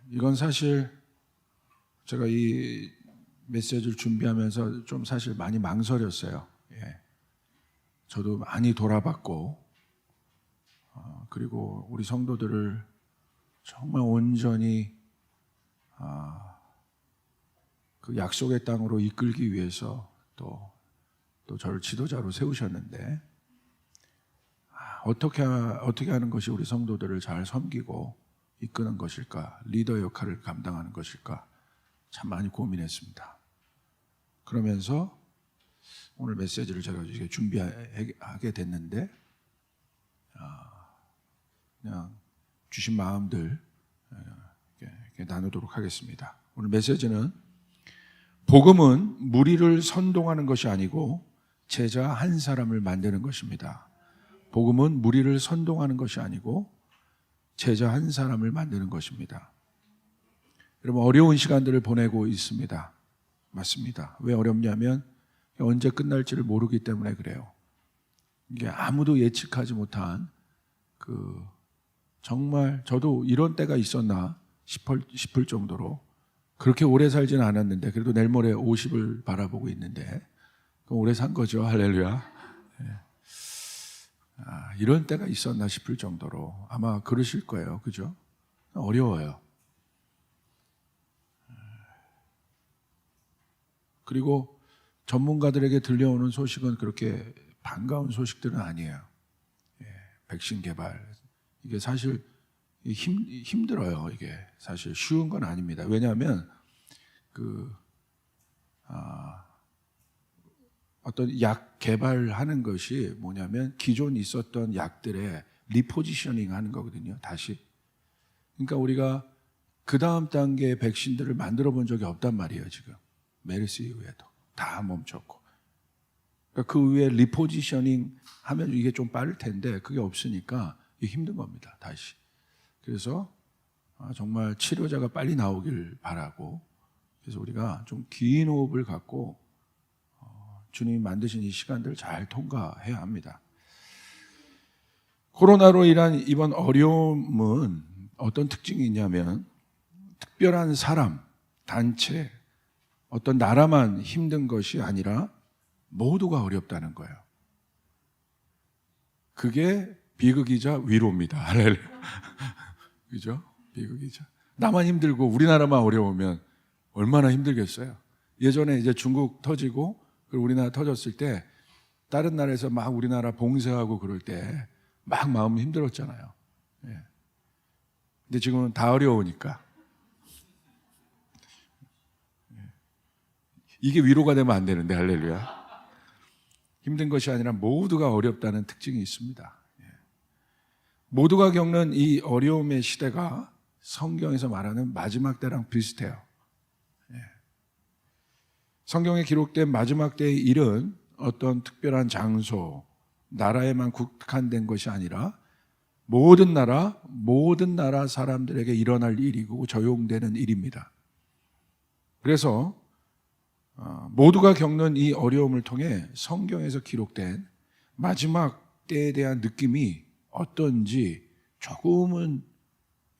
이건 사실 제가 이 메시지를 준비하면서 좀 사실 많이 망설였어요. 예. 저도 많이 돌아봤고, 그리고 우리 성도들을 정말 온전히 그 약속의 땅으로 이끌기 위해서 또 저를 지도자로 세우셨는데, 어떻게 하는 것이 우리 성도들을 잘 섬기고 이끄는 것일까, 리더 역할을 감당하는 것일까, 참 많이 고민했습니다. 그러면서 오늘 메시지를 제가 이렇게 준비하게 됐는데, 그냥 주신 마음들 이렇게 나누도록 하겠습니다. 오늘 메시지는 복음은 무리를 선동하는 것이 아니고 제자 한 사람을 만드는 것입니다. 복음은 무리를 선동하는 것이 아니고 제자 한 사람을 만드는 것입니다. 여러분, 어려운 시간들을 보내고 있습니다. 맞습니다. 왜 어렵냐면 언제 끝날지를 모르기 때문에 그래요. 이게 아무도 예측하지 못한 정말 저도 이런 때가 있었나 싶을 정도로, 그렇게 오래 살지는 않았는데 그래도 내일 모레 50을 바라보고 있는데 오래 산 거죠. 할렐루야. 이런 때가 있었나 싶을 정도로 아마 그러실 거예요. 그죠? 어려워요. 그리고 전문가들에게 들려오는 소식은 그렇게 반가운 소식들은 아니에요. 백신 개발, 이게 사실 힘들어요. 이게 사실 쉬운 건 아닙니다. 왜냐하면 어떤 약 개발하는 것이 뭐냐면 기존 있었던 약들의 리포지셔닝 하는 거거든요. 다시. 그러니까 우리가 그 다음 단계의 백신들을 만들어 본 적이 없단 말이에요. 지금 메르스 이후에도 다 멈췄고, 그러니까 그 위에 리포지셔닝 하면 이게 좀 빠를 텐데 그게 없으니까 이게 힘든 겁니다. 다시. 그래서 정말 치료자가 빨리 나오길 바라고, 그래서 우리가 좀 긴 호흡을 갖고 주님이 만드신 이 시간들을 잘 통과해야 합니다. 코로나로 인한 이번 어려움은 어떤 특징이 있냐면 특별한 사람, 단체, 어떤 나라만 힘든 것이 아니라 모두가 어렵다는 거예요. 그게 비극이자 위로입니다. 할렐루야. 그죠? 비극이자. 나만 힘들고 우리나라만 어려우면 얼마나 힘들겠어요. 예전에 이제 중국 터지고 그리고 우리나라 터졌을 때 다른 나라에서 막 우리나라 봉쇄하고 그럴 때 막 마음이 힘들었잖아요. 근데 지금은 다 어려우니까. 이게 위로가 되면 안 되는데, 할렐루야. 힘든 것이 아니라 모두가 어렵다는 특징이 있습니다. 모두가 겪는 이 어려움의 시대가 성경에서 말하는 마지막 때랑 비슷해요. 성경에 기록된 마지막 때의 일은 어떤 특별한 장소, 나라에만 국한된 것이 아니라 모든 나라 사람들에게 일어날 일이고 적용되는 일입니다. 그래서 모두가 겪는 이 어려움을 통해 성경에서 기록된 마지막 때에 대한 느낌이 어떤지 조금은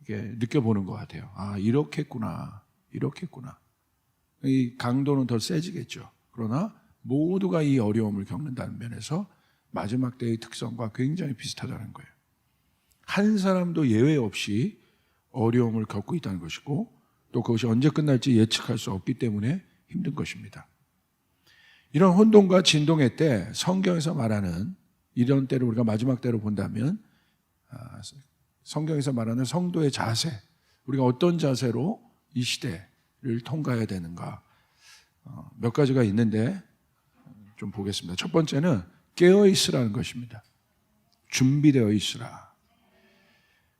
느껴보는 것 같아요. 이렇겠구나. 이 강도는 더 세지겠죠. 그러나 모두가 이 어려움을 겪는다는 면에서 마지막 때의 특성과 굉장히 비슷하다는 거예요. 한 사람도 예외 없이 어려움을 겪고 있다는 것이고, 또 그것이 언제 끝날지 예측할 수 없기 때문에 힘든 것입니다. 이런 혼돈과 진동의 때, 성경에서 말하는 이런 때를 우리가 마지막 때로 본다면 성경에서 말하는 성도의 자세, 우리가 어떤 자세로 이 시대를 통과해야 되는가, 몇 가지가 있는데 좀 보겠습니다. 첫 번째는 깨어 있으라는 것입니다. 준비되어 있으라.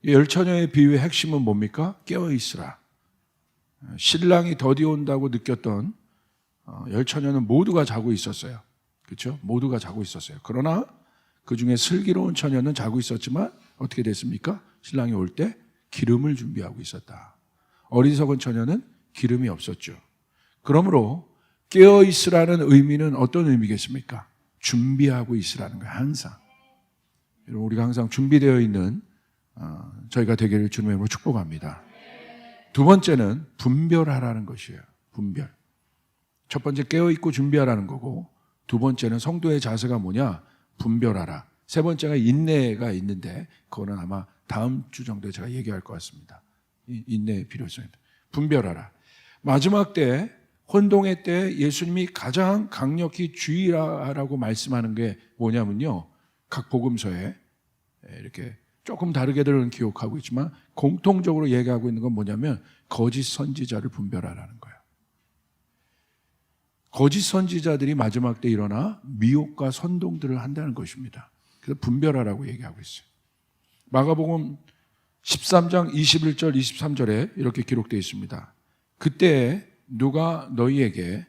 열 처녀의 비유의 핵심은 뭡니까? 깨어 있으라. 신랑이 더디 온다고 느꼈던 열 처녀는 모두가 자고 있었어요. 그렇죠? 모두가 자고 있었어요. 그러나 그 중에 슬기로운 처녀는 자고 있었지만 어떻게 됐습니까? 신랑이 올 때 기름을 준비하고 있었다. 어리석은 처녀는 기름이 없었죠. 그러므로 깨어 있으라는 의미는 어떤 의미겠습니까? 준비하고 있으라는 거예요. 항상. 여러분, 우리가 항상 준비되어 있는 저희가 되기를 주님의 이름으로 축복합니다. 두 번째는 분별하라는 것이에요. 분별. 첫 번째 깨어있고 준비하라는 거고, 두 번째는 성도의 자세가 뭐냐? 분별하라. 세 번째가 인내가 있는데 그거는 아마 다음 주 정도에 제가 얘기할 것 같습니다. 인내의 필요성입니다. 분별하라. 마지막 때, 혼동의 때 예수님이 가장 강력히 주의하라고 말씀하는 게 뭐냐면요, 각 복음서에 이렇게 조금 다르게들은 기록하고 있지만 공통적으로 얘기하고 있는 건 뭐냐면 거짓 선지자를 분별하라는 거예요. 거짓 선지자들이 마지막 때 일어나 미혹과 선동들을 한다는 것입니다. 그래서 분별하라고 얘기하고 있어요. 마가복음 13장 21절 23절에 이렇게 기록되어 있습니다. 그때 누가 너희에게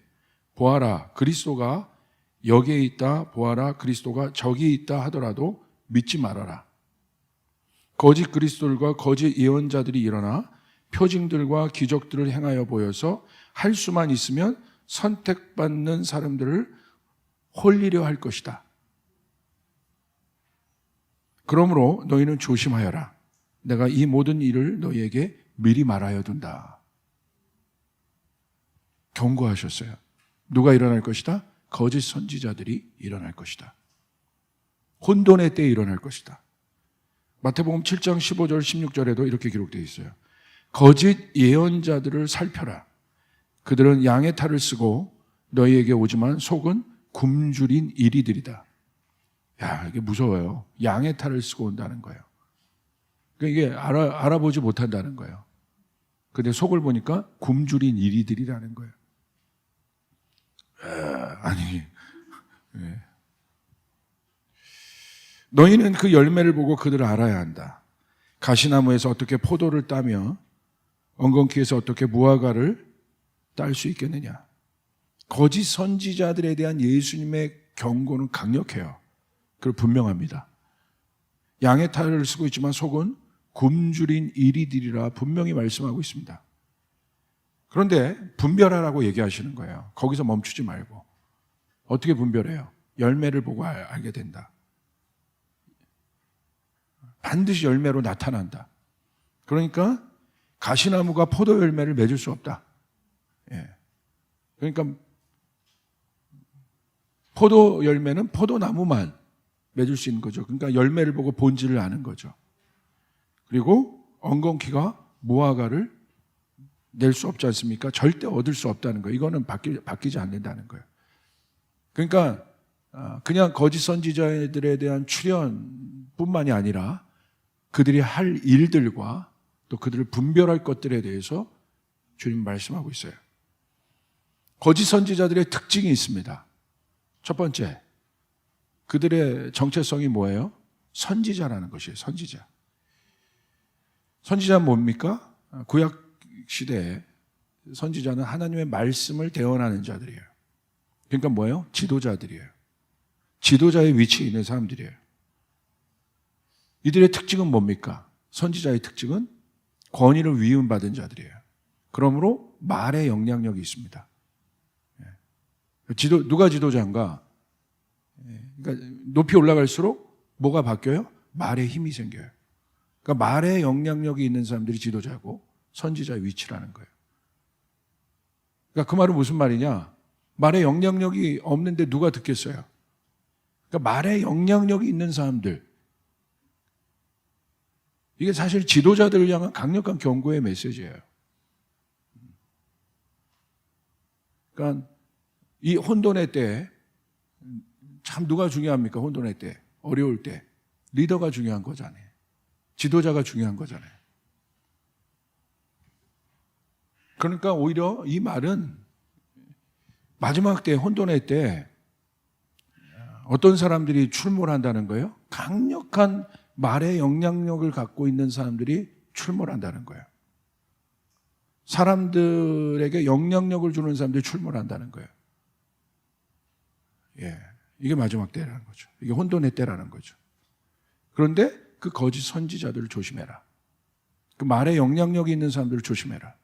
보아라 그리스도가 여기에 있다, 보아라 그리스도가 저기 있다 하더라도 믿지 말아라. 거짓 그리스도들과 거짓 예언자들이 일어나 표징들과 기적들을 행하여 보여서 할 수만 있으면 선택받는 사람들을 홀리려 할 것이다. 그러므로 너희는 조심하여라. 내가 이 모든 일을 너희에게 미리 말하여 둔다. 경고하셨어요. 누가 일어날 것이다? 거짓 선지자들이 일어날 것이다. 혼돈의 때에 일어날 것이다. 마태복음 7장 15절 16절에도 이렇게 기록되어 있어요. 거짓 예언자들을 살펴라. 그들은 양의 탈을 쓰고 너희에게 오지만 속은 굶주린 이리들이다. 야, 이게 무서워요. 양의 탈을 쓰고 온다는 거예요. 그러니까 이게 알아보지 못한다는 거예요. 근데 속을 보니까 굶주린 이리들이라는 거예요. 아니, 네. 너희는 그 열매를 보고 그들을 알아야 한다. 가시나무에서 어떻게 포도를 따며 엉겅퀴에서 어떻게 무화과를 딸 수 있겠느냐. 거짓 선지자들에 대한 예수님의 경고는 강력해요. 그리고 분명합니다. 양의 탈을 쓰고 있지만 속은 굶주린 이리들이라 분명히 말씀하고 있습니다. 그런데 분별하라고 얘기하시는 거예요. 거기서 멈추지 말고. 어떻게 분별해요? 열매를 보고 알게 된다. 반드시 열매로 나타난다. 그러니까 가시나무가 포도 열매를 맺을 수 없다. 예. 그러니까 포도 열매는 포도나무만 맺을 수 있는 거죠. 그러니까 열매를 보고 본질을 아는 거죠. 그리고 엉겅퀴가 무화과를 낼 수 없지 않습니까? 절대 얻을 수 없다는 거예요. 이거는 바뀌지 않는다는 거예요. 그러니까 그냥 거짓 선지자들에 대한 출현뿐만이 아니라 그들이 할 일들과 또 그들을 분별할 것들에 대해서 주님 말씀하고 있어요. 거짓 선지자들의 특징이 있습니다. 첫 번째, 그들의 정체성이 뭐예요? 선지자라는 것이에요. 선지자. 선지자는 뭡니까? 구약 시대에 선지자는 하나님의 말씀을 대언하는 자들이에요. 그러니까 뭐예요? 지도자들이에요. 지도자의 위치에 있는 사람들이에요. 이들의 특징은 뭡니까? 선지자의 특징은 권위를 위임받은 자들이에요. 그러므로 말의 영향력이 있습니다. 누가 지도자인가? 그러니까 높이 올라갈수록 뭐가 바뀌어요? 말의 힘이 생겨요. 그러니까 말의 영향력이 있는 사람들이 지도자고 선지자의 위치라는 거예요. 그러니까 그 말은 무슨 말이냐? 말의 영향력이 없는데 누가 듣겠어요? 그러니까 말의 영향력이 있는 사람들. 이게 사실 지도자들을 향한 강력한 경고의 메시지예요. 그러니까 이 혼돈의 때, 참 누가 중요합니까? 혼돈의 때, 어려울 때. 리더가 중요한 거잖아요. 지도자가 중요한 거잖아요. 그러니까 오히려 이 말은 마지막 때, 혼돈의 때 어떤 사람들이 출몰 한다는 거예요? 강력한 말의 영향력을 갖고 있는 사람들이 출몰한다는 거예요. 사람들에게 영향력을 주는 사람들이 출몰한다는 거예요. 예, 이게 마지막 때라는 거죠. 이게 혼돈의 때라는 거죠. 그런데 그 거짓 선지자들을 조심해라. 그 말에 영향력이 있는 사람들을 조심해라.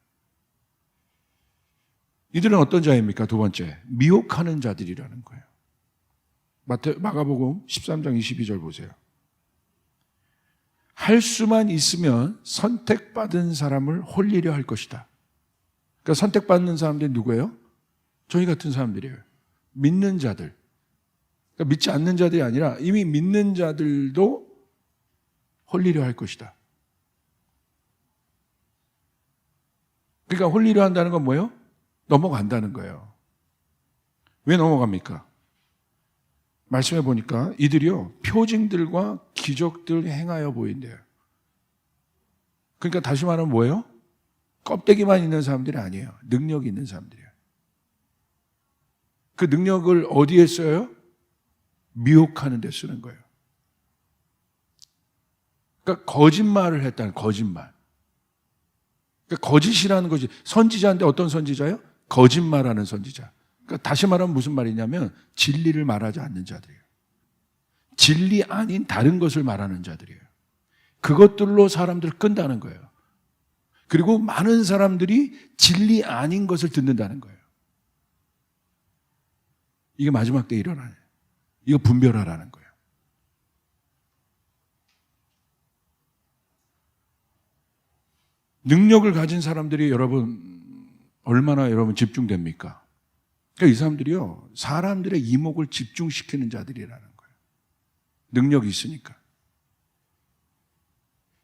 이들은 어떤 자입니까? 두 번째, 미혹하는 자들이라는 거예요. 마가복음 13장 22절 보세요. 할 수만 있으면 선택받은 사람을 홀리려 할 것이다. 그러니까 선택받는 사람들이 누구예요? 저희 같은 사람들이에요. 믿는 자들. 그러니까 믿지 않는 자들이 아니라 이미 믿는 자들도 홀리려 할 것이다. 그러니까 홀리려 한다는 건 뭐예요? 넘어간다는 거예요. 왜 넘어갑니까? 말씀해 보니까 이들이요, 표징들과 기적들 행하여 보인대요. 그러니까 다시 말하면 뭐예요? 껍데기만 있는 사람들이 아니에요. 능력이 있는 사람들이에요. 그 능력을 어디에 써요? 미혹하는 데 쓰는 거예요. 그러니까 거짓말을 했다는 거짓말. 그러니까 거짓이라는 것이 선지자인데 어떤 선지자예요? 거짓말하는 선지자. 그러니까 다시 말하면 무슨 말이냐면 진리를 말하지 않는 자들이에요. 진리 아닌 다른 것을 말하는 자들이에요. 그것들로 사람들을 끈다는 거예요. 그리고 많은 사람들이 진리 아닌 것을 듣는다는 거예요. 이게 마지막 때 일어나요. 이거 분별하라는 거예요. 능력을 가진 사람들이 얼마나 집중됩니까? 그러니까 이 사람들이요, 사람들의 이목을 집중시키는 자들이라는 거예요. 능력이 있으니까.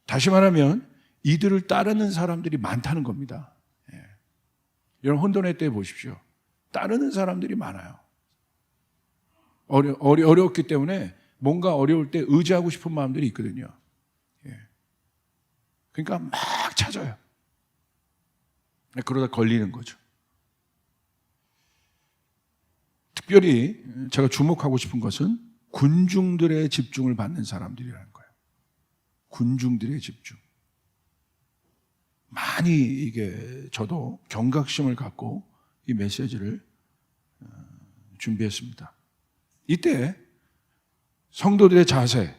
다시 말하면 이들을 따르는 사람들이 많다는 겁니다. 예. 여러분 혼돈의 때 보십시오. 따르는 사람들이 많아요. 어렵기 때문에 뭔가 어려울 때 의지하고 싶은 마음들이 있거든요. 예. 그러니까 막 찾아요. 그러다 걸리는 거죠. 특별히 제가 주목하고 싶은 것은 군중들의 집중을 받는 사람들이라는 거예요. 군중들의 집중. 많이 이게 저도 경각심을 갖고 이 메시지를 준비했습니다. 이때 성도들의 자세는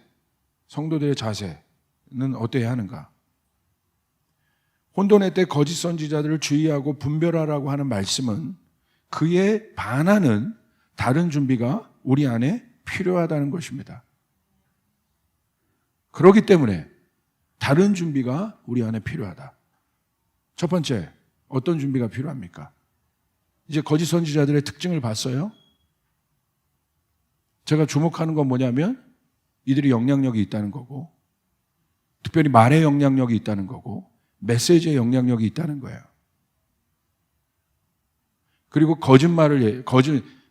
어때야 하는가? 혼돈의 때 거짓 선지자들을 주의하고 분별하라고 하는 말씀은 그에 반하는 다른 준비가 우리 안에 필요하다는 것입니다. 그렇기 때문에 다른 준비가 우리 안에 필요하다. 첫 번째, 어떤 준비가 필요합니까? 이제 거짓 선지자들의 특징을 봤어요. 제가 주목하는 건 뭐냐면 이들이 영향력이 있다는 거고, 특별히 말의 영향력이 있다는 거고, 메시지의 영향력이 있다는 거예요. 그리고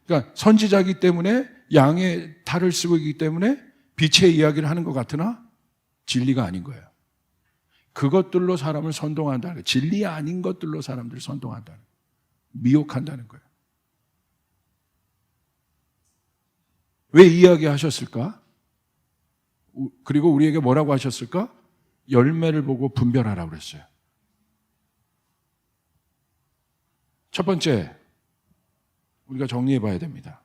그러니까 선지자이기 때문에 양의 탈을 쓰고 있기 때문에 빛의 이야기를 하는 것 같으나 진리가 아닌 거예요. 그것들로 사람을 선동한다는 거예요. 진리 아닌 것들로 사람들을 선동한다는 거예요. 미혹한다는 거예요. 왜 이야기하셨을까? 그리고 우리에게 뭐라고 하셨을까? 열매를 보고 분별하라고 그랬어요. 첫 번째, 우리가 정리해 봐야 됩니다.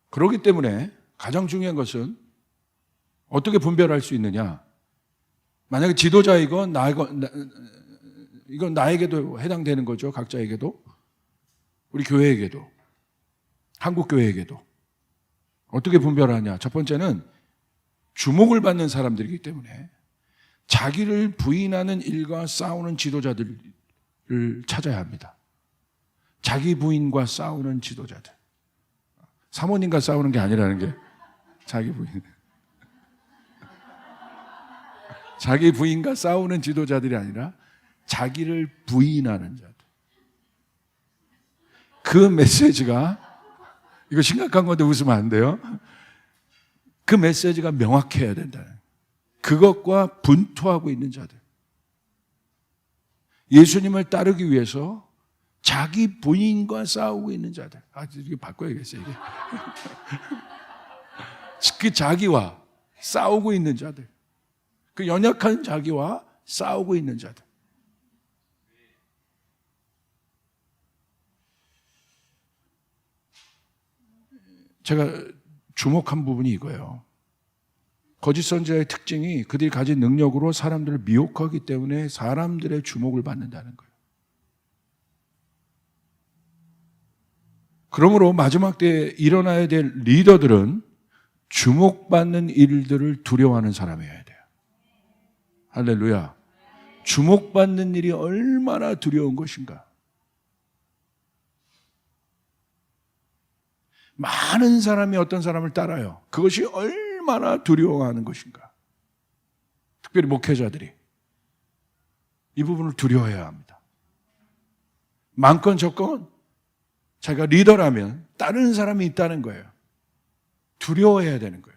그렇기 때문에 가장 중요한 것은 어떻게 분별할 수 있느냐? 만약에 지도자이건 이건 나에게도 해당되는 거죠. 각자에게도. 우리 교회에게도. 한국 교회에게도. 어떻게 분별하냐? 첫 번째는 주목을 받는 사람들이기 때문에 자기를 부인하는 일과 싸우는 지도자들을 찾아야 합니다. 자기 부인과 싸우는 지도자들. 사모님과 싸우는 게 아니라는 게 자기 부인. 자기 부인과 싸우는 지도자들이 아니라 자기를 부인하는 자들. 그 메시지가, 이거 심각한 건데 웃으면 안 돼요. 그 메시지가 명확해야 된다는, 그것과 분투하고 있는 자들. 예수님을 따르기 위해서 자기 부인과 싸우고 있는 자들. 이게 바꿔야겠어요, 이게. 그 자기와 싸우고 있는 자들. 그 연약한 자기와 싸우고 있는 자들. 제가 주목한 부분이 이거예요. 거짓 선지자의 특징이 그들이 가진 능력으로 사람들을 미혹하기 때문에 사람들의 주목을 받는다는 거예요. 그러므로 마지막 때에 일어나야 될 리더들은 주목받는 일들을 두려워하는 사람이어야 돼요. 할렐루야. 주목받는 일이 얼마나 두려운 것인가. 많은 사람이 어떤 사람을 따라요. 그것이 얼마나 두려워하는 것인가. 특별히 목회자들이 이 부분을 두려워해야 합니다. 많건 적건 자기가 리더라면 다른 사람이 있다는 거예요. 두려워해야 되는 거예요.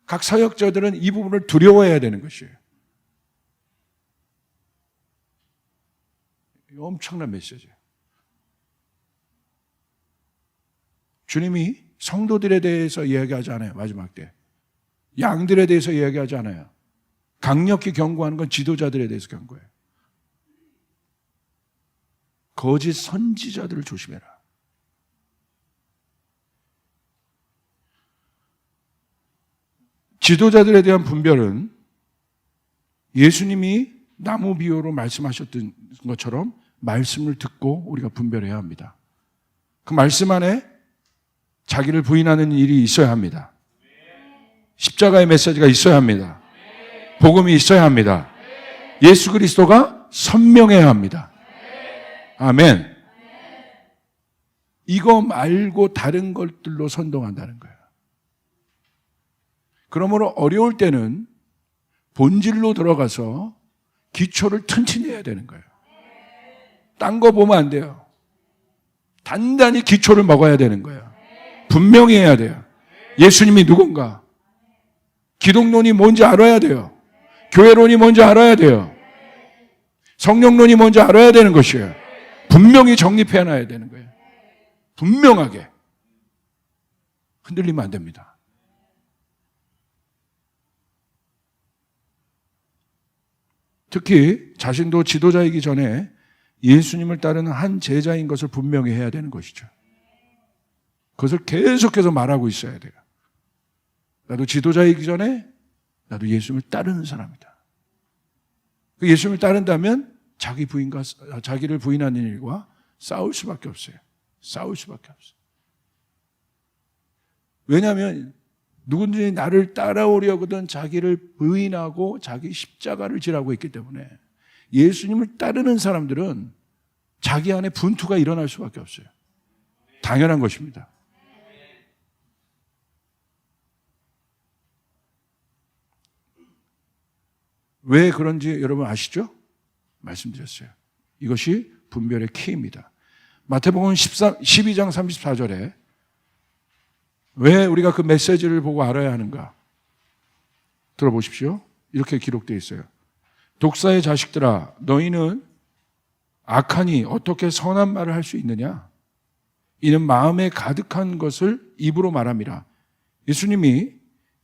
각 사역자들은 이 부분을 두려워해야 되는 것이에요. 엄청난 메시지예요. 주님이 성도들에 대해서 이야기하지 않아요. 마지막 때. 양들에 대해서 이야기하지 않아요. 강력히 경고하는 건 지도자들에 대해서 경고해요. 거짓 선지자들을 조심해라. 지도자들에 대한 분별은 예수님이 나무 비유로 말씀하셨던 것처럼 말씀을 듣고 우리가 분별해야 합니다. 그 말씀 안에 자기를 부인하는 일이 있어야 합니다. 십자가의 메시지가 있어야 합니다. 복음이 있어야 합니다. 예수 그리스도가 선명해야 합니다. 아멘. 이거 말고 다른 것들로 선동한다는 거예요. 그러므로 어려울 때는 본질로 들어가서 기초를 튼튼히 해야 되는 거예요. 딴 거 보면 안 돼요. 단단히 기초를 먹어야 되는 거예요. 분명히 해야 돼요. 예수님이 누군가, 기독론이 뭔지 알아야 돼요. 교회론이 뭔지 알아야 돼요. 성령론이 뭔지 알아야 되는 것이에요. 분명히 정립해 놔야 되는 거예요. 분명하게. 흔들리면 안 됩니다. 특히 자신도 지도자이기 전에 예수님을 따르는 한 제자인 것을 분명히 해야 되는 것이죠. 그것을 계속해서 말하고 있어야 돼요. 나도 지도자이기 전에 나도 예수님을 따르는 사람이다. 예수님을 따른다면 자기를 부인하는 일과 싸울 수밖에 없어요. 싸울 수밖에 없어요. 왜냐하면 누군지 나를 따라오려거든 자기를 부인하고 자기 십자가를 지라고 했기 때문에 예수님을 따르는 사람들은 자기 안에 분투가 일어날 수밖에 없어요. 당연한 것입니다. 왜 그런지 여러분 아시죠? 말씀드렸어요. 이것이 분별의 키입니다. 마태복음 12장 34절에 왜 우리가 그 메시지를 보고 알아야 하는가? 들어보십시오. 이렇게 기록되어 있어요. 독사의 자식들아, 너희는 악하니 어떻게 선한 말을 할 수 있느냐? 이는 마음에 가득한 것을 입으로 말함이라. 예수님이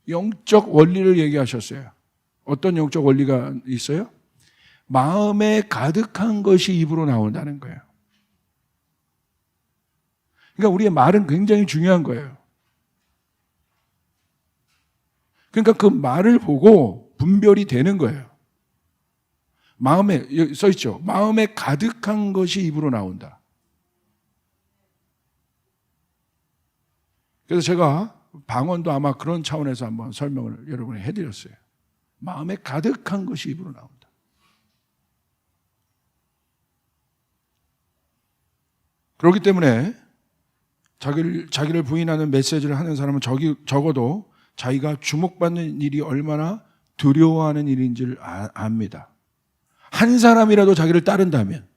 영적 원리를 얘기하셨어요. 어떤 영적 원리가 있어요? 마음에 가득한 것이 입으로 나온다는 거예요. 그러니까 우리의 말은 굉장히 중요한 거예요. 그러니까 그 말을 보고 분별이 되는 거예요. 마음에, 여기 써 있죠. 마음에 가득한 것이 입으로 나온다. 그래서 제가 방언도 아마 그런 차원에서 한번 설명을 여러분에 해드렸어요. 마음에 가득한 것이 입으로 나온다. 그렇기 때문에 자기를 부인하는 메시지를 하는 사람은 적어도 자기가 주목받는 일이 얼마나 두려워하는 일인지를 압니다. 한 사람이라도 자기를 따른다면,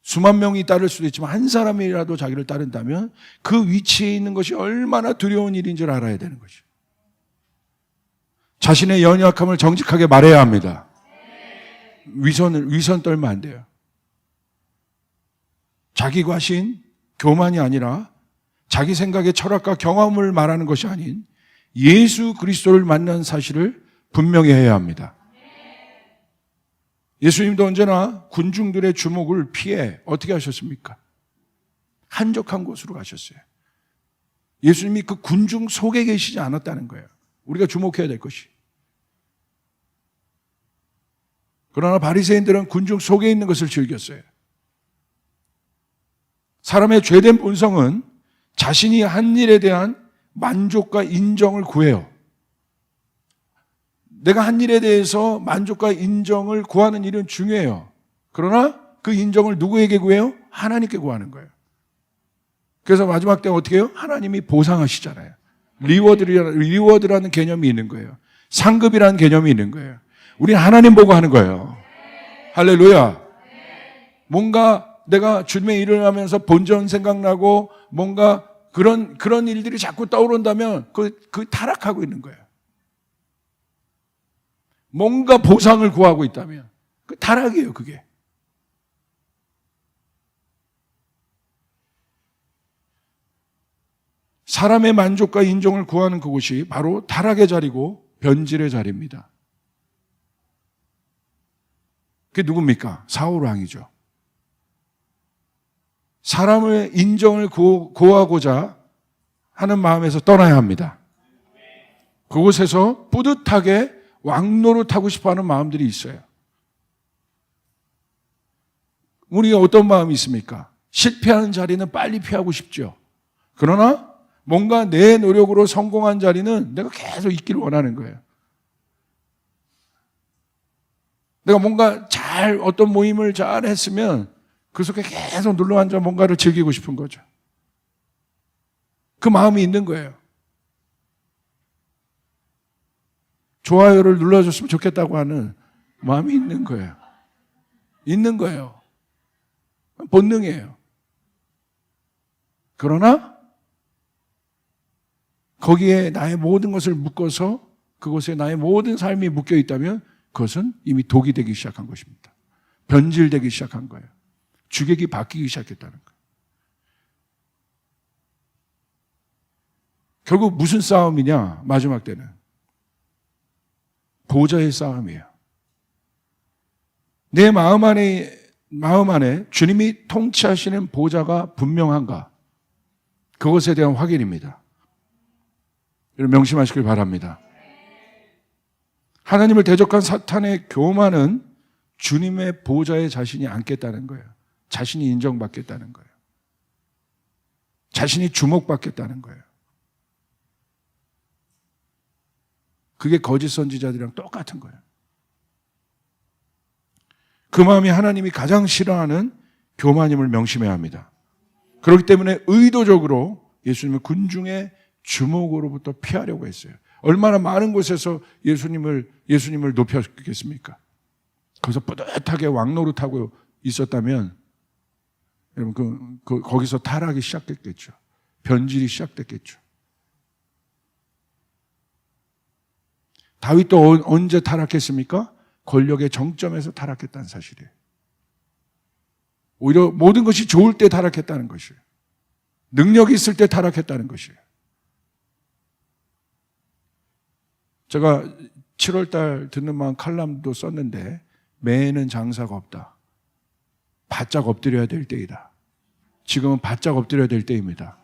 수만 명이 따를 수도 있지만 한 사람이라도 자기를 따른다면 그 위치에 있는 것이 얼마나 두려운 일인 줄 알아야 되는 것이죠. 자신의 연약함을 정직하게 말해야 합니다. 위선 떨면 안 돼요. 자기 과신, 교만이 아니라 자기 생각의 철학과 경험을 말하는 것이 아닌 예수 그리스도를 만난 사실을 분명히 해야 합니다. 예수님도 언제나 군중들의 주목을 피해 어떻게 하셨습니까? 한적한 곳으로 가셨어요. 예수님이 그 군중 속에 계시지 않았다는 거예요. 우리가 주목해야 될 것이. 그러나 바리새인들은 군중 속에 있는 것을 즐겼어요. 사람의 죄된 본성은 자신이 한 일에 대한 만족과 인정을 구해요. 내가 한 일에 대해서 만족과 인정을 구하는 일은 중요해요. 그러나 그 인정을 누구에게 구해요? 하나님께 구하는 거예요. 그래서 마지막 때 어떻게 해요? 하나님이 보상하시잖아요. 리워드라는 개념이 있는 거예요. 상급이라는 개념이 있는 거예요. 우리는 하나님 보고 하는 거예요. 할렐루야. 뭔가 내가 주님의 일을 하면서 본전 생각나고 뭔가 그런 일들이 자꾸 떠오른다면 그 타락하고 있는 거예요. 뭔가 보상을 구하고 있다면 그 타락이에요, 그게. 사람의 만족과 인정을 구하는 그곳이 바로 타락의 자리고 변질의 자리입니다. 그게 누굽니까? 사울 왕이죠. 사람의 인정을 구하고자 하는 마음에서 떠나야 합니다. 그곳에서 뿌듯하게 왕노릇하고 싶어하는 마음들이 있어요. 우리가 어떤 마음이 있습니까? 실패하는 자리는 빨리 피하고 싶죠. 그러나 뭔가 내 노력으로 성공한 자리는 내가 계속 있기를 원하는 거예요. 내가 뭔가 어떤 모임을 잘 했으면 그 속에 계속 눌러 앉아 뭔가를 즐기고 싶은 거죠. 그 마음이 있는 거예요. 좋아요를 눌러줬으면 좋겠다고 하는 마음이 있는 거예요. 있는 거예요. 본능이에요. 그러나 거기에 나의 모든 것을 묶어서 그곳에 나의 모든 삶이 묶여 있다면 그것은 이미 독이 되기 시작한 것입니다. 변질되기 시작한 거예요. 주객이 바뀌기 시작했다는 거예요. 결국 무슨 싸움이냐? 마지막 때는 보좌의 싸움이에요. 내 마음 안에 주님이 통치하시는 보좌가 분명한가? 그것에 대한 확인입니다. 여러분 명심하시길 바랍니다. 하나님을 대적한 사탄의 교만은 주님의 보좌에 자신이 앉겠다는 거예요. 자신이 인정받겠다는 거예요. 자신이 주목받겠다는 거예요. 그게 거짓 선지자들이랑 똑같은 거예요. 그 마음이 하나님이 가장 싫어하는 교만임을 명심해야 합니다. 그렇기 때문에 의도적으로 예수님을 군중의 주목으로부터 피하려고 했어요. 얼마나 많은 곳에서 예수님을 높였겠습니까? 거기서 뿌듯하게 왕노릇하고 있었다면 여러분 거기서 타락이 시작됐겠죠. 변질이 시작됐겠죠. 다윗도 언제 타락했습니까? 권력의 정점에서 타락했다는 사실이에요. 오히려 모든 것이 좋을 때 타락했다는 것이에요. 능력이 있을 때 타락했다는 것이에요. 제가 7월 달 듣는 마음 칼럼도 썼는데 매에는 장사가 없다. 바짝 엎드려야 될 때이다. 지금은 바짝 엎드려야 될 때입니다.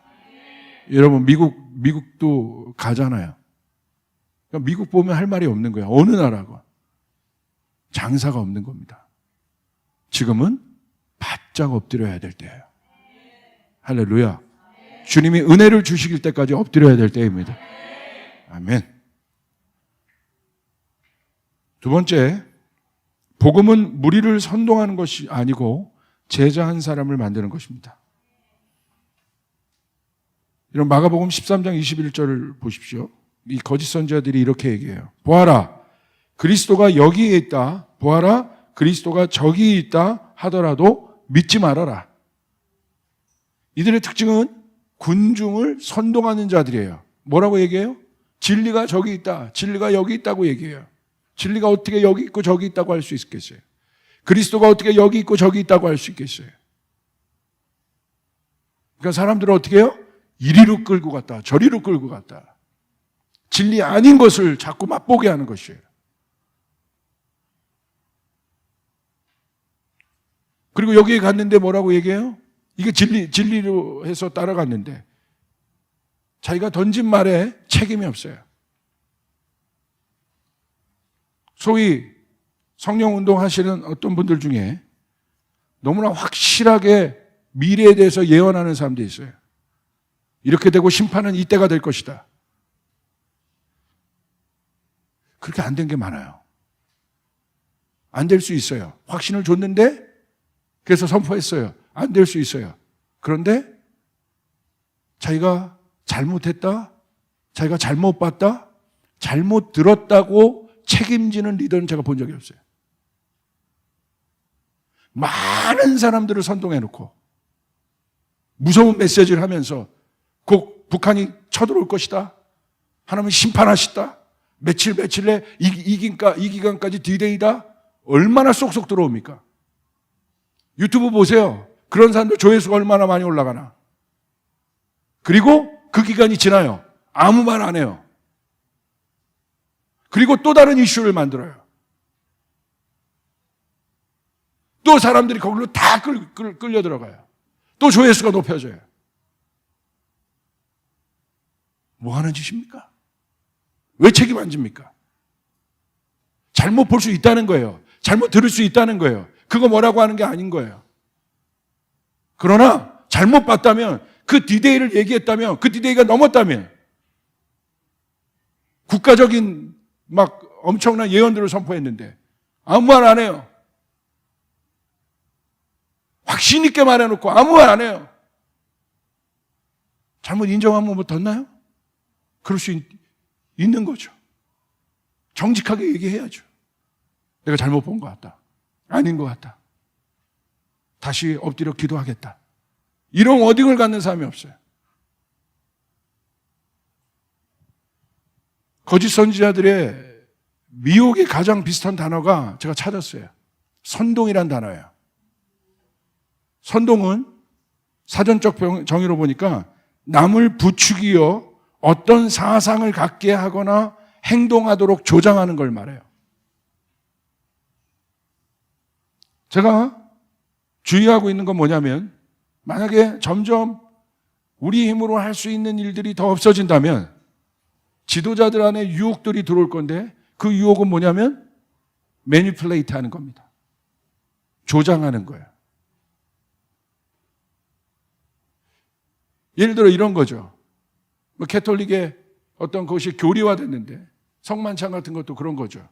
여러분 미국도 가잖아요. 그러니까 미국 보면 할 말이 없는 거예요. 어느 나라가 장사가 없는 겁니다. 지금은 바짝 엎드려야 될 때예요. 할렐루야. 주님이 은혜를 주시길 때까지 엎드려야 될 때입니다. 아멘. 두 번째, 복음은 무리를 선동하는 것이 아니고 제자 한 사람을 만드는 것입니다. 이런 마가복음 13장 21절을 보십시오. 이 거짓 선지자들이 이렇게 얘기해요. 보아라, 그리스도가 여기에 있다. 보아라, 그리스도가 저기 있다 하더라도 믿지 말아라. 이들의 특징은 군중을 선동하는 자들이에요. 뭐라고 얘기해요? 진리가 저기 있다. 진리가 여기 있다고 얘기해요. 진리가 어떻게 여기 있고 저기 있다고 할 수 있겠어요? 그리스도가 어떻게 여기 있고 저기 있다고 할 수 있겠어요? 그러니까 사람들은 어떻게 해요? 이리로 끌고 갔다. 저리로 끌고 갔다. 진리 아닌 것을 자꾸 맛보게 하는 것이에요. 그리고 여기에 갔는데 뭐라고 얘기해요? 이게 진리로 해서 따라갔는데 자기가 던진 말에 책임이 없어요. 소위 성령운동 하시는 어떤 분들 중에 너무나 확실하게 미래에 대해서 예언하는 사람들이 있어요. 이렇게 되고 심판은 이때가 될 것이다. 그렇게 안 된 게 많아요. 안 될 수 있어요. 확신을 줬는데 그래서 선포했어요. 안 될 수 있어요. 그런데 자기가 잘못했다, 자기가 잘못 봤다, 잘못 들었다고 책임지는 리더는 제가 본 적이 없어요. 많은 사람들을 선동해놓고 무서운 메시지를 하면서 곧 북한이 쳐들어올 것이다, 하나님은 심판하시다, 며칠 내 이 기간까지 디데이다. 얼마나 쏙쏙 들어옵니까? 유튜브 보세요. 그런 사람들 조회수가 얼마나 많이 올라가나. 그리고 그 기간이 지나요. 아무 말 안 해요. 그리고 또 다른 이슈를 만들어요. 또 사람들이 거기로 다 끌려 들어가요. 또 조회수가 높여져요. 뭐 하는 짓입니까? 왜 책임 안 집니까? 잘못 볼 수 있다는 거예요. 잘못 들을 수 있다는 거예요. 그거 뭐라고 하는 게 아닌 거예요. 그러나 잘못 봤다면, 그 디데이를 얘기했다면, 그 디데이가 넘었다면, 국가적인 막 엄청난 예언들을 선포했는데 아무 말 안 해요. 확신 있게 말해놓고 아무 말 안 해요. 잘못 인정하면 뭐 덧나요? 그럴 수 있는 거죠. 정직하게 얘기해야죠. 내가 잘못 본 것 같다, 아닌 것 같다, 다시 엎드려 기도하겠다. 이런 워딩을 갖는 사람이 없어요. 거짓 선지자들의 미혹에 가장 비슷한 단어가 제가 찾았어요. 선동이란 단어예요. 선동은 사전적 정의로 보니까 남을 부추기어 어떤 사상을 갖게 하거나 행동하도록 조장하는 걸 말해요. 제가 주의하고 있는 건 뭐냐면, 만약에 점점 우리 힘으로 할 수 있는 일들이 더 없어진다면 지도자들 안에 유혹들이 들어올 건데, 그 유혹은 뭐냐면 매니플레이트 하는 겁니다. 조장하는 거예요. 예를 들어 이런 거죠. 뭐 캐톨릭의 어떤 것이 교리화됐는데, 성만찬 같은 것도 그런 거죠.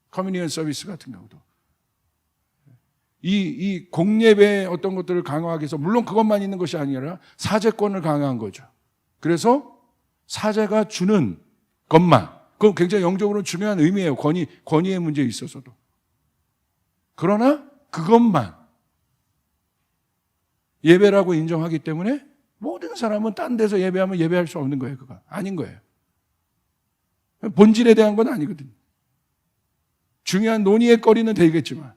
커뮤니언 서비스 같은 경우도 이 공예배의 어떤 것들을 강화하기 위해서, 물론 그것만 있는 것이 아니라 사제권을 강화한 거죠. 그래서 사제가 주는 것만, 그건 굉장히 영적으로 중요한 의미예요. 권위의 문제에 있어서도. 그러나 그것만 예배라고 인정하기 때문에 모든 사람은 딴 데서 예배하면 예배할 수 없는 거예요. 그거 아닌 거예요. 본질에 대한 건 아니거든요. 중요한 논의의 거리는 되겠지만,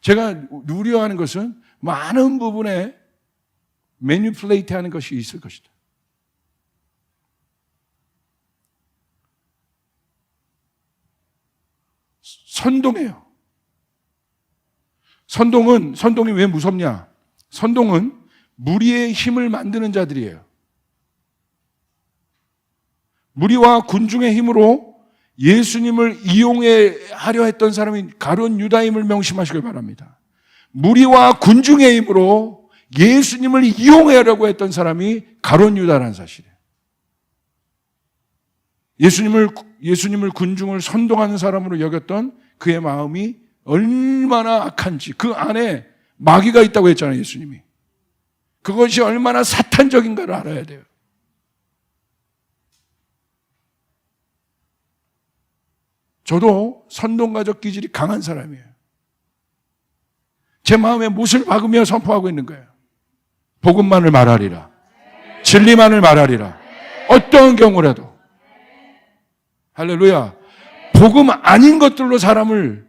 제가 우려하는 것은 많은 부분에 매니플레이트 하는 것이 있을 것이다. 선동해요. 선동이 왜 무섭냐? 선동은 무리의 힘을 만드는 자들이에요. 무리와 군중의 힘으로 예수님을 이용하려 했던 사람이 가룟 유다임을 명심하시길 바랍니다. 무리와 군중의 힘으로 예수님을 이용하려고 했던 사람이 가룟 유다라는 사실이에요. 예수님을 군중을 선동하는 사람으로 여겼던 그의 마음이 얼마나 악한지, 그 안에 마귀가 있다고 했잖아요, 예수님이. 그것이 얼마나 사탄적인가를 알아야 돼요. 저도 선동가적 기질이 강한 사람이에요. 제 마음에 못을 박으며 선포하고 있는 거예요. 복음만을 말하리라, 진리만을 말하리라, 어떤 경우라도. 할렐루야. 복음 아닌 것들로 사람을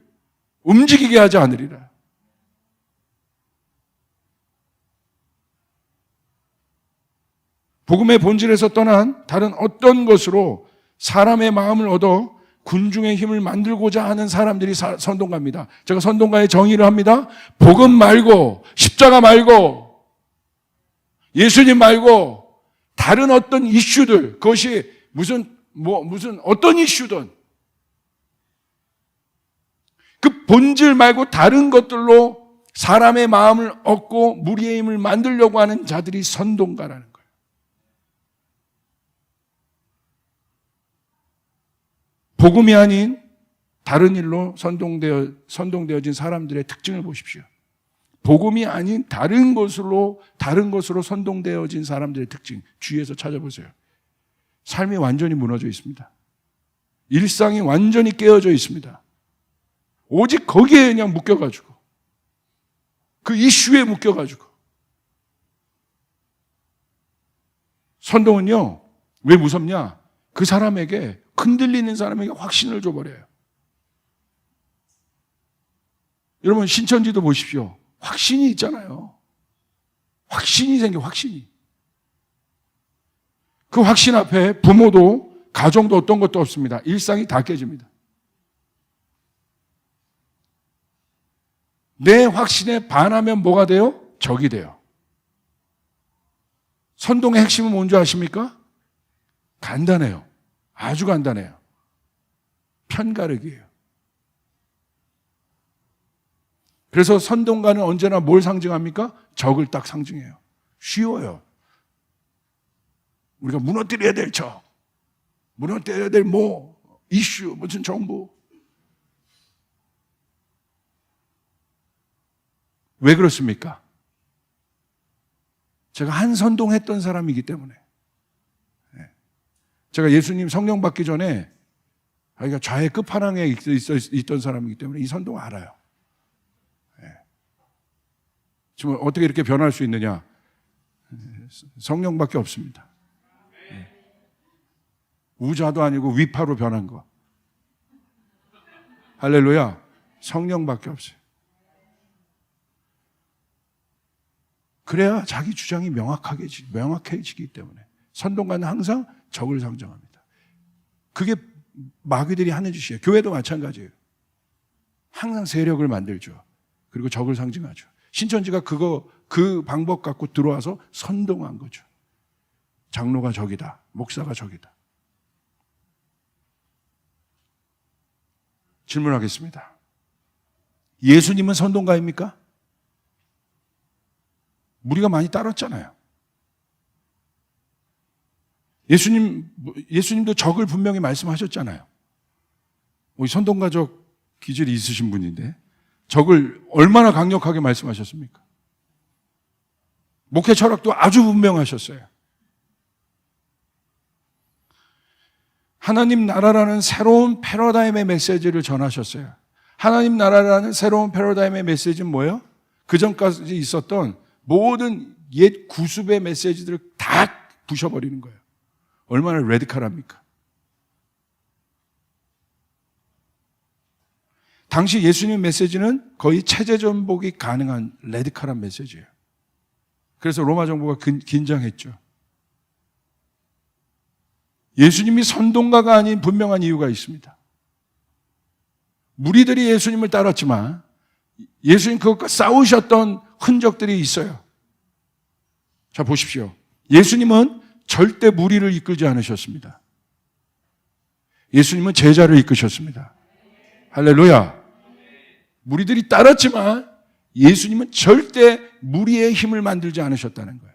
움직이게 하지 않으리라. 복음의 본질에서 떠난 다른 어떤 것으로 사람의 마음을 얻어 군중의 힘을 만들고자 하는 사람들이 선동가입니다. 제가 선동가의 정의를 합니다. 복음 말고, 십자가 말고, 예수님 말고 다른 어떤 이슈들, 그것이 무슨 어떤 이슈든 그 본질 말고 다른 것들로 사람의 마음을 얻고 무리의 힘을 만들려고 하는 자들이 선동가라는 거예요. 복음이 아닌 다른 일로 선동되어진 사람들의 특징을 보십시오. 복음이 아닌 다른 것으로 선동되어진 사람들의 특징, 주위에서 찾아보세요. 삶이 완전히 무너져 있습니다. 일상이 완전히 깨어져 있습니다. 오직 거기에 그냥 묶여가지고, 그 이슈에 묶여가지고. 선동은요, 왜 무섭냐? 그 사람에게, 흔들리는 사람에게 확신을 줘버려요. 여러분, 신천지도 보십시오. 확신이 있잖아요. 확신이 생겨, 확신이. 그 확신 앞에 부모도, 가정도 어떤 것도 없습니다. 일상이 다 깨집니다. 내 확신에 반하면 뭐가 돼요? 적이 돼요. 선동의 핵심은 뭔지 아십니까? 간단해요. 아주 간단해요. 편가르기예요. 그래서 선동가는 언제나 뭘 상징합니까? 적을 딱 상징해요. 쉬워요. 우리가 무너뜨려야 될 적, 무너뜨려야 될 이슈, 무슨 정부. 왜 그렇습니까? 제가 한 선동했던 사람이기 때문에. 제가 예수님 성령 받기 전에 자기가 좌의 끝판왕에 있던 사람이기 때문에 이 선동 알아요. 지금 어떻게 이렇게 변할 수 있느냐? 성령밖에 없습니다. 우자도 아니고 위파로 변한 거. 할렐루야. 성령밖에 없어요. 그래야 자기 주장이 명확해지기 때문에. 선동가는 항상 적을 상정합니다. 그게 마귀들이 하는 짓이에요. 교회도 마찬가지예요. 항상 세력을 만들죠. 그리고 적을 상징하죠. 신천지가 그 방법 갖고 들어와서 선동한 거죠. 장로가 적이다. 목사가 적이다. 질문하겠습니다. 예수님은 선동가입니까? 무리가 많이 따랐잖아요. 예수님도 적을 분명히 말씀하셨잖아요. 선동가적 기질이 있으신 분인데 적을 얼마나 강력하게 말씀하셨습니까? 목회 철학도 아주 분명하셨어요. 하나님 나라라는 새로운 패러다임의 메시지를 전하셨어요. 하나님 나라라는 새로운 패러다임의 메시지는 뭐예요? 그 전까지 있었던 모든 옛 구습의 메시지들을 다 부셔버리는 거예요. 얼마나 레디컬합니까? 당시 예수님 메시지는 거의 체제 전복이 가능한 레디컬한 메시지예요. 그래서 로마 정부가 긴장했죠. 예수님이 선동가가 아닌 분명한 이유가 있습니다. 무리들이 예수님을 따랐지만 예수님 그것과 싸우셨던 흔적들이 있어요. 자, 보십시오. 예수님은 절대 무리를 이끌지 않으셨습니다. 예수님은 제자를 이끄셨습니다. 할렐루야. 무리들이 따랐지만 예수님은 절대 무리의 힘을 만들지 않으셨다는 거예요.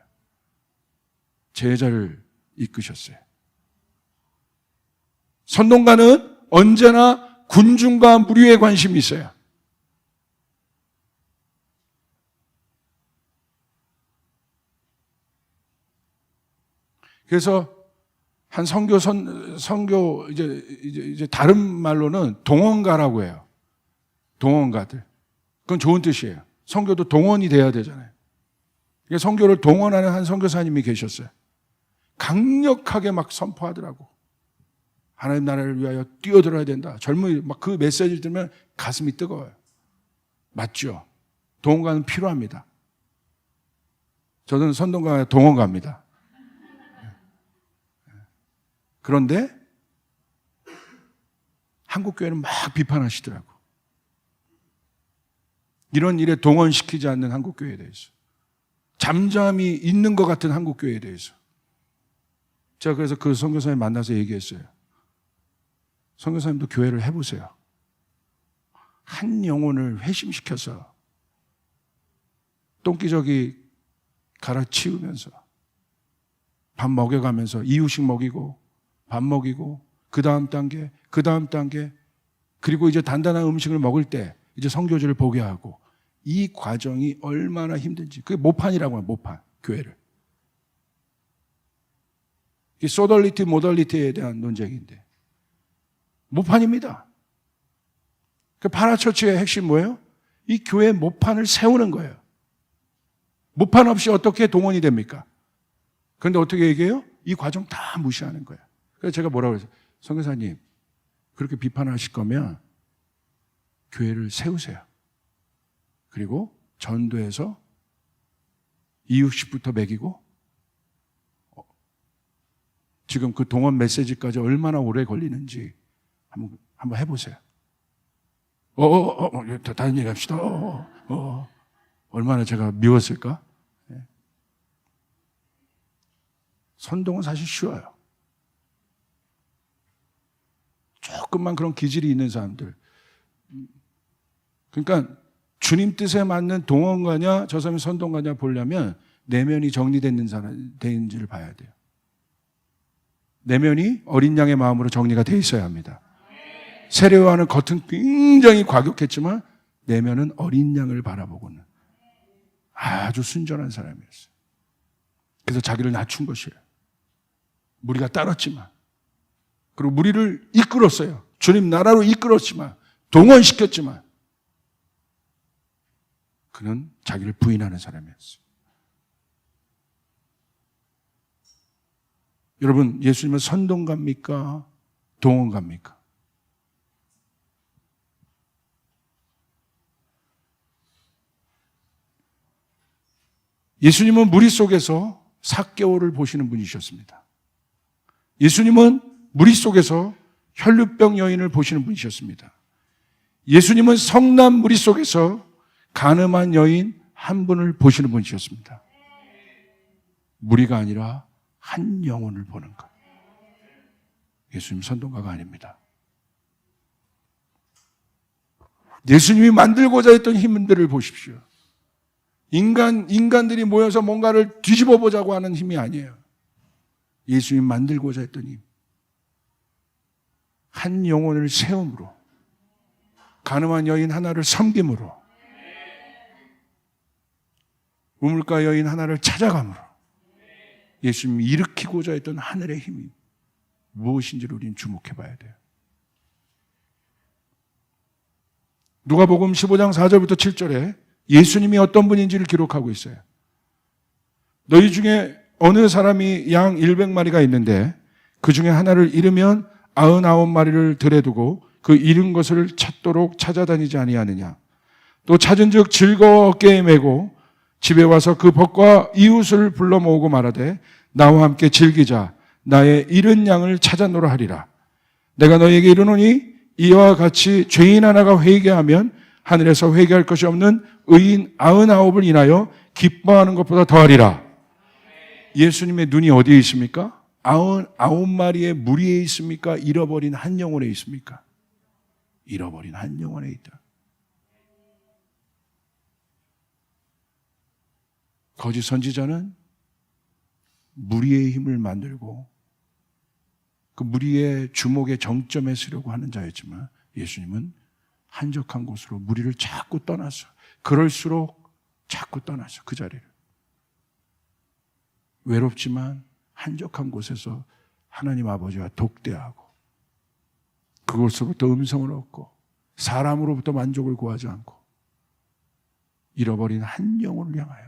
제자를 이끄셨어요. 선동가는 언제나 군중과 무리에 관심이 있어요. 그래서 한 선교 이제 다른 말로는 동원가라고 해요. 동원가들. 그건 좋은 뜻이에요. 선교도 동원이 돼야 되잖아요. 선교를 동원하는 한 선교사님이 계셨어요. 강력하게 막 선포하더라고. 하나님 나라를 위하여 뛰어들어야 된다. 젊은이 막 그 메시지를 들으면 가슴이 뜨거워요. 맞죠? 동원가는 필요합니다. 저는 선동가 동원가입니다. 그런데 한국교회는 막 비판하시더라고. 이런 일에 동원시키지 않는 한국교회에 대해서. 잠잠히 있는 것 같은 한국교회에 대해서. 제가 그래서 그 선교사님 만나서 얘기했어요. 선교사님도 교회를 해보세요. 한 영혼을 회심시켜서 똥기저귀 갈아치우면서 밥 먹여가면서 이유식 먹이고 밥 먹이고 그 그 다음 단계, 그 다음 단계, 그리고 이제 단단한 음식을 먹을 때 이제 성교제를 보게 하고, 이 과정이 얼마나 힘든지. 그게 모판이라고 해요. 모판, 교회를. 이게 소덜리티, 모덜리티에 대한 논쟁인데 모판입니다. 그 파라처치의 핵심 뭐예요? 이 교회 모판을 세우는 거예요. 모판 없이 어떻게 동원이 됩니까? 그런데 어떻게 얘기해요? 이 과정 다 무시하는 거예요. 그래서 제가 뭐라고 그랬어요? 선교사님, 그렇게 비판하실 거면 교회를 세우세요. 그리고 전도해서 이육식부터 먹이고, 지금 그 동원 메시지까지 얼마나 오래 걸리는지 한번 해보세요. 다른 얘기 합시다. 얼마나 제가 미웠을까? 네. 선동은 사실 쉬워요. 조금만 그런 기질이 있는 사람들. 그러니까 주님 뜻에 맞는 동원가냐 저 사람이 선동가냐 보려면 내면이 정리되는 사람인지를 봐야 돼요. 내면이 어린 양의 마음으로 정리가 돼 있어야 합니다. 세례요한은 겉은 굉장히 과격했지만 내면은 어린 양을 바라보고는 아주 순전한 사람이었어요. 그래서 자기를 낮춘 것이에요. 무리가 따랐지만, 그리고 무리를 이끌었어요. 주님 나라로 이끌었지만, 동원시켰지만 그는 자기를 부인하는 사람이었어요. 여러분, 예수님은 선동가입니까? 동원가입니까? 예수님은 무리 속에서 삭개오를 보시는 분이셨습니다. 예수님은 무리 속에서 혈루병 여인을 보시는 분이셨습니다. 예수님은 성난 무리 속에서 간음한 여인 한 분을 보시는 분이셨습니다. 무리가 아니라 한 영혼을 보는 것. 예수님 선동가가 아닙니다. 예수님이 만들고자 했던 힘들을 보십시오. 인간들이 모여서 뭔가를 뒤집어 보자고 하는 힘이 아니에요. 예수님이 만들고자 했던 힘. 한 영혼을 세움으로, 간음한 여인 하나를 섬김으로, 우물가 여인 하나를 찾아감으로 예수님이 일으키고자 했던 하늘의 힘이 무엇인지를 우리는 주목해 봐야 돼요. 누가복음 15장 4절부터 7절에 예수님이 어떤 분인지를 기록하고 있어요. 너희 중에 어느 사람이 양 100마리가 있는데 그 중에 하나를 잃으면 99마리를 들에 두고 그 잃은 것을 찾도록 찾아다니지 아니하느냐. 또 찾은즉 즐겁게 메고 집에 와서 그 벗과 이웃을 불러 모으고 말하되 나와 함께 즐기자. 나의 잃은 양을 찾아노라 하리라. 내가 너희에게 이르노니 이와 같이 죄인 하나가 회개하면 하늘에서 회개할 것이 없는 의인 99을 인하여 기뻐하는 것보다 더하리라. 예수님의 눈이 어디에 있습니까? 99마리의 무리에 있습니까? 잃어버린 한 영혼에 있습니까? 잃어버린 한 영혼에 있다. 거짓 선지자는 무리의 힘을 만들고 그 무리의 주목의 정점에 서려고 하는 자였지만 예수님은 한적한 곳으로 무리를 자꾸 떠나서, 그럴수록 자꾸 떠나서 그 자리를, 외롭지만 한적한 곳에서 하나님 아버지와 독대하고 그곳으로부터 음성을 얻고 사람으로부터 만족을 구하지 않고 잃어버린 한 영혼을 향하여,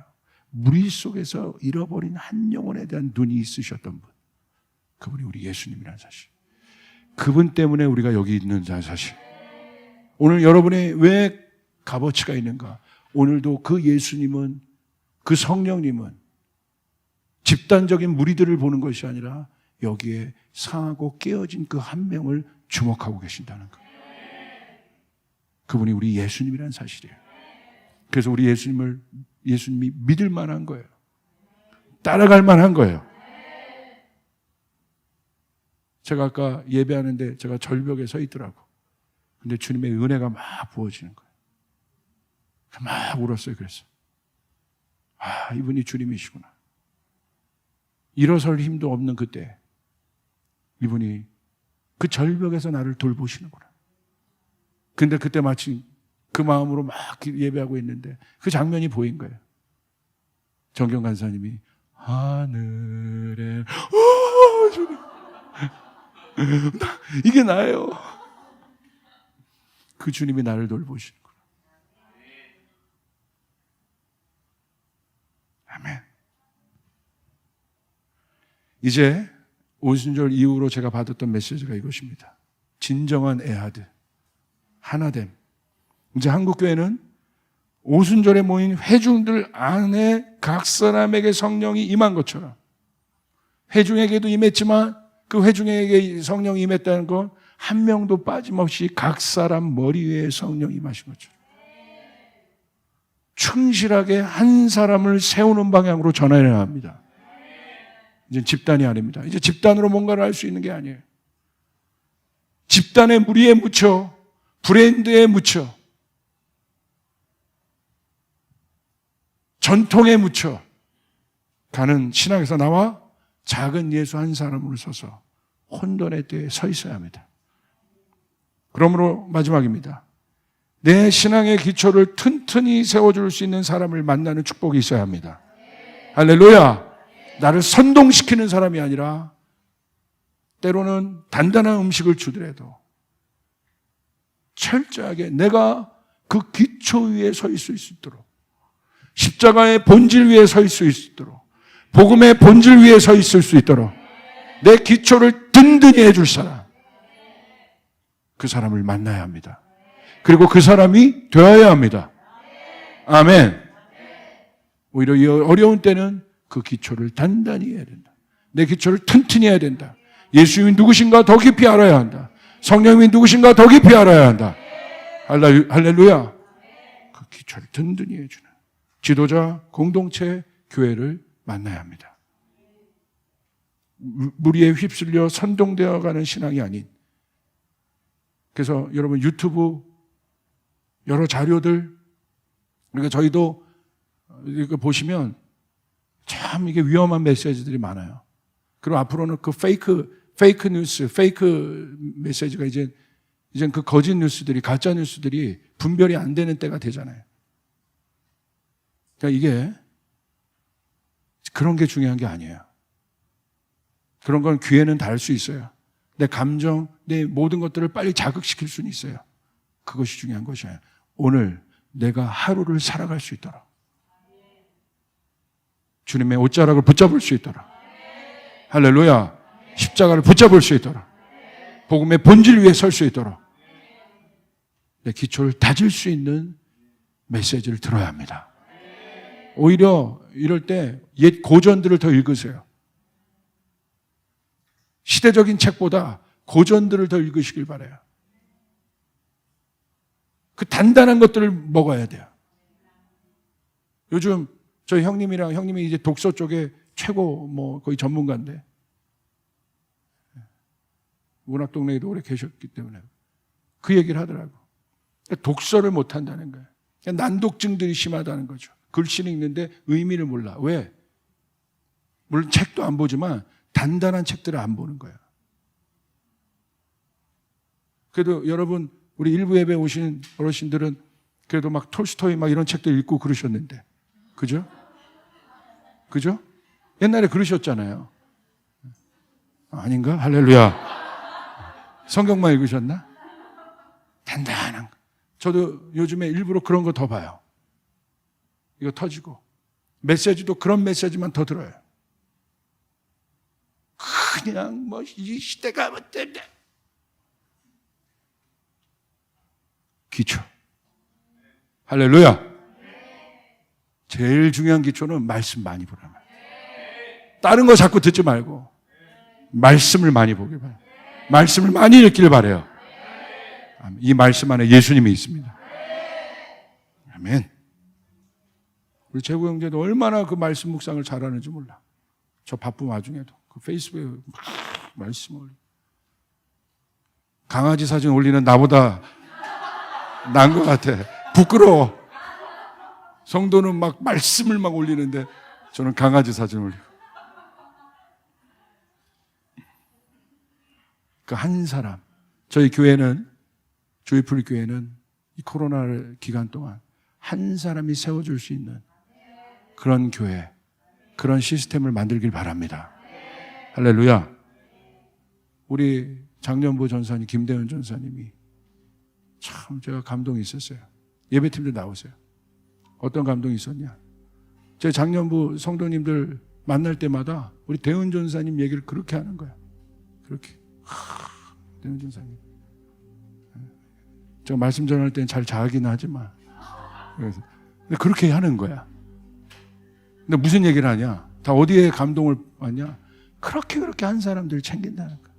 무리 속에서 잃어버린 한 영혼에 대한 눈이 있으셨던 분, 그분이 우리 예수님이라는 사실, 그분 때문에 우리가 여기 있는 사실. 오늘 여러분이 왜 값어치가 있는가? 오늘도 그 예수님은, 그 성령님은 집단적인 무리들을 보는 것이 아니라 여기에 상하고 깨어진 그 한 명을 주목하고 계신다는 거예요. 그분이 우리 예수님이라는 사실이에요. 그래서 우리 예수님이 믿을 만한 거예요. 따라갈 만한 거예요. 제가 아까 예배하는데 제가 절벽에 서 있더라고. 근데 주님의 은혜가 막 부어지는 거예요. 막 울었어요. 그래서 이분이 주님이시구나. 일어설 힘도 없는 그때 이분이 그 절벽에서 나를 돌보시는구나. 근데 그때 마침 그 마음으로 막 예배하고 있는데 그 장면이 보인 거예요. 정경 간사님이 하늘에 이게 나예요. 그 주님이 나를 돌보시는구나. 아멘. 이제 오순절 이후로 제가 받았던 메시지가 이것입니다. 진정한 애아들, 하나됨. 이제 한국교회는 오순절에 모인 회중들 안에 각 사람에게 성령이 임한 것처럼 회중에게도 임했지만 그 회중에게 성령이 임했다는 건 한 명도 빠짐없이 각 사람 머리 위에 성령이 임하신 것처럼 충실하게 한 사람을 세우는 방향으로 전환해야 합니다. 이제 집단이 아닙니다. 이제 집단으로 뭔가를 할 수 있는 게 아니에요. 집단의 무리에 묻혀, 브랜드에 묻혀, 전통에 묻혀 가는 신앙에서 나와 작은 예수 한 사람으로 서서 혼돈의 때에 서 있어야 합니다. 그러므로 마지막입니다. 내 신앙의 기초를 튼튼히 세워줄 수 있는 사람을 만나는 축복이 있어야 합니다. 할렐루야! 나를 선동시키는 사람이 아니라 때로는 단단한 음식을 주더라도 철저하게 내가 그 기초 위에 서 있을 수 있도록, 십자가의 본질 위에 서 있을 수 있도록, 복음의 본질 위에 서 있을 수 있도록 내 기초를 든든히 해줄 사람, 그 사람을 만나야 합니다. 그리고 그 사람이 되어야 합니다. 아멘. 오히려 이 어려운 때는 그 기초를 단단히 해야 된다. 내 기초를 튼튼히 해야 된다. 예수님이 누구신가 더 깊이 알아야 한다. 성령님이 누구신가 더 깊이 알아야 한다. 할렐루야. 그 기초를 든든히 해주는 지도자, 공동체, 교회를 만나야 합니다. 무리에 휩쓸려 선동되어 가는 신앙이 아닌, 그래서 여러분 유튜브 여러 자료들, 그러니까 저희도 이거 보시면 참 이게 위험한 메시지들이 많아요. 그리고 앞으로는 그 페이크 뉴스, 페이크 메시지가 이제 그 거짓 뉴스들이, 가짜 뉴스들이 분별이 안 되는 때가 되잖아요. 그러니까 이게 그런 게 중요한 게 아니에요. 그런 건 귀에는 닿을 수 있어요. 내 감정, 내 모든 것들을 빨리 자극시킬 수는 있어요. 그것이 중요한 것이에요. 오늘 내가 하루를 살아갈 수 있도록, 주님의 옷자락을 붙잡을 수 있도록, 할렐루야, 십자가를 붙잡을 수 있도록, 복음의 본질 위에 설 수 있도록 내 기초를 다질 수 있는 메시지를 들어야 합니다. 오히려 이럴 때 옛 고전들을 더 읽으세요. 시대적인 책보다 고전들을 더 읽으시길 바라요. 그 단단한 것들을 먹어야 돼요. 요즘 저희 형님이 이제 독서 쪽에 최고 거의 전문가인데, 문학동네에도 오래 계셨기 때문에 그 얘기를 하더라고. 독서를 못 한다는 거예요. 난독증들이 심하다는 거죠. 글씨는 읽는데 의미를 몰라. 왜? 물론 책도 안 보지만 단단한 책들을 안 보는 거예요. 그래도 여러분, 우리 일부 예배 오신 어르신들은 그래도 막 톨스토이 막 이런 책들 읽고 그러셨는데, 그죠? 그죠? 옛날에 그러셨잖아요. 아닌가? 할렐루야. 성경만 읽으셨나? 단단한 거. 저도 요즘에 일부러 그런 거 더 봐요. 이거 터지고. 메시지도 그런 메시지만 더 들어요. 그냥 이 시대가 어땠대. 기초. 할렐루야. 제일 중요한 기초는 말씀 많이 보라는 거예요. 다른 거 자꾸 듣지 말고 말씀을 많이 보길 바래요. 말씀을 많이 읽기를 바래요. 이 말씀 안에 예수님이 있습니다. 아멘. 우리 재구 형제도 얼마나 그 말씀 묵상을 잘하는지 몰라. 저 바쁜 와중에도 그 페이스북에 막 말씀을 올리고, 강아지 사진 올리는 나보다 나은 것 같아. 부끄러워. 성도는 막 말씀을 막 올리는데 저는 강아지 사진 올리고. 그 한 사람. 저희 교회는, 조이풀 교회는 이 코로나 기간 동안 한 사람이 세워줄 수 있는 그런 교회, 그런 시스템을 만들길 바랍니다. 할렐루야. 우리 장년보 전사님, 김대현 전사님이 참 제가 감동이 있었어요. 예배팀들 나오세요. 어떤 감동이 있었냐? 제 장년부 성도님들 만날 때마다 우리 대은 전사님 얘기를 그렇게 하는 거야. 그렇게. 대은 전사님. 제가 말씀 전할 때는 잘 자긴 하지만. 그래서. 근데 그렇게 하는 거야. 근데 무슨 얘기를 하냐? 다 어디에 감동을 받냐? 그렇게 한 사람들을 챙긴다는 거야.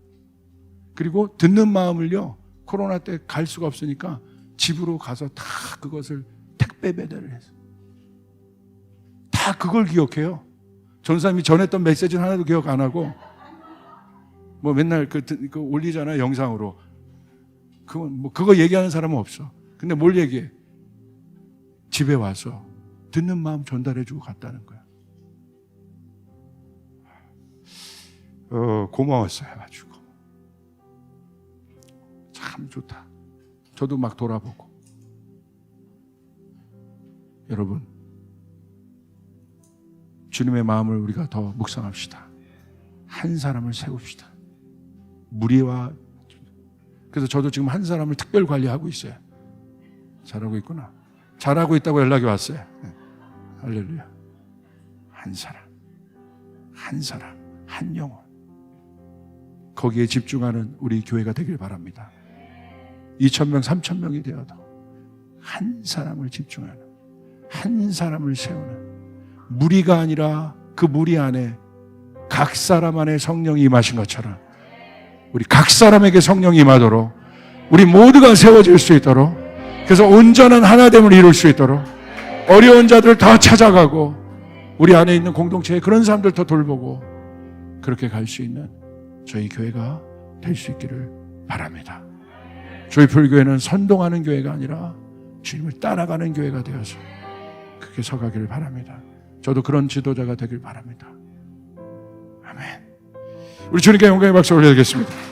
그리고 듣는 마음을요, 코로나 때 갈 수가 없으니까 집으로 가서 다 그것을 택배 배달을 해서. 다 그걸 기억해요. 전사님이 전했던 메시지는 하나도 기억 안 하고, 뭐 맨날 그 올리잖아요, 영상으로. 그거 얘기하는 사람은 없어. 근데 뭘 얘기해? 집에 와서 듣는 마음 전달해주고 갔다는 거야. 고마웠어요, 아주. 참 좋다. 저도 막 돌아보고. 여러분, 주님의 마음을 우리가 더 묵상합시다. 한 사람을 세웁시다. 무리와. 그래서 저도 지금 한 사람을 특별 관리하고 있어요. 잘하고 있구나. 잘하고 있다고 연락이 왔어요. 네. 할렐루야. 한 사람, 한 영혼. 거기에 집중하는 우리 교회가 되길 바랍니다. 2,000명, 3,000명이 되어도 한 사람을 집중하는, 한 사람을 세우는, 무리가 아니라 그 무리 안에 각 사람 안에 성령이 임하신 것처럼 우리 각 사람에게 성령이 임하도록, 우리 모두가 세워질 수 있도록, 그래서 온전한 하나됨을 이룰 수 있도록, 어려운 자들을 더 찾아가고 우리 안에 있는 공동체에 그런 사람들 더 돌보고, 그렇게 갈 수 있는 저희 교회가 될 수 있기를 바랍니다. 조이풀 교회는 선동하는 교회가 아니라 주님을 따라가는 교회가 되어서 그렇게 서가기를 바랍니다. 저도 그런 지도자가 되길 바랍니다. 아멘. 우리 주님께 영광의 박수 올려드리겠습니다.